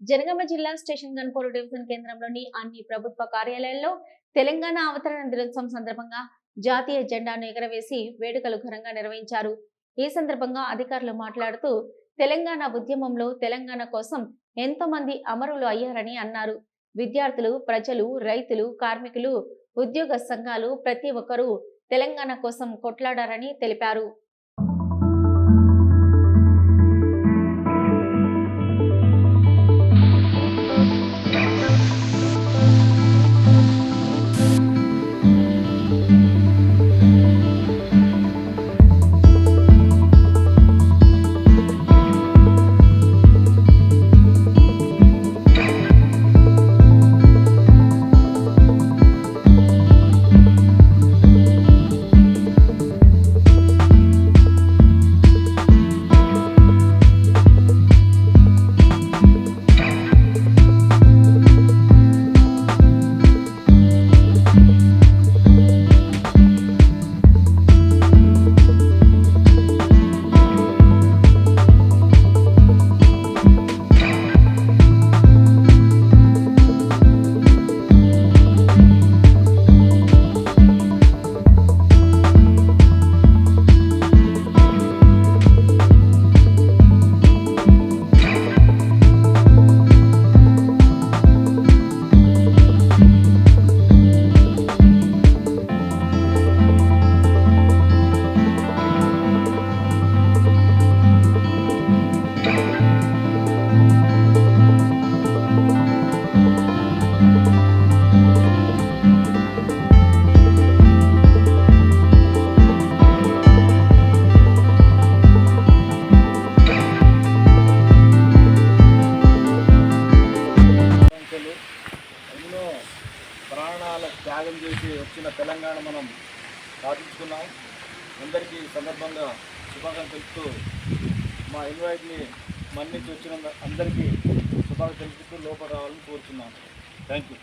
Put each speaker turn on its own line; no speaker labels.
జనగామ జిల్లా station Ghanpur division కేంద్రంలోని అన్ని ప్రభుత్వ కార్యాలయాల్లో తెలంగాణ అవతరణ దినోత్సవం సందర్భంగా జాతీయ జెండాను ఎగరవేసి వేడుకలు ఘనంగా నిర్వహించారు. ఈ సందర్భంగా అధికారులు మాట్లాడుతూ తెలంగాణ ఉద్యమంలో తెలంగాణ కోసం ఎంతో మంది అమరులు అయ్యారని అన్నారు. విద్యార్థులు, ప్రజలు, రైతులు, కార్మికులు, ఉద్యోగ సంఘాలు ప్రతి ఒక్కరూ తెలంగాణ కోసం కొట్లాడారని తెలిపారు.
ప్రాణాల త్యాగం చేసి వచ్చిన తెలంగాణ మనం సాధించుకున్నాం. అందరికీ సందర్భంగా శుభాకాంక్షలు తెలుపుతూ మా ఇన్వైట్ని మన్నించి వచ్చిన అందరికీ శుభాకాంక్షలు తెలుపుతూ లోపల రావాలని కోరుతున్నాను. Thank you.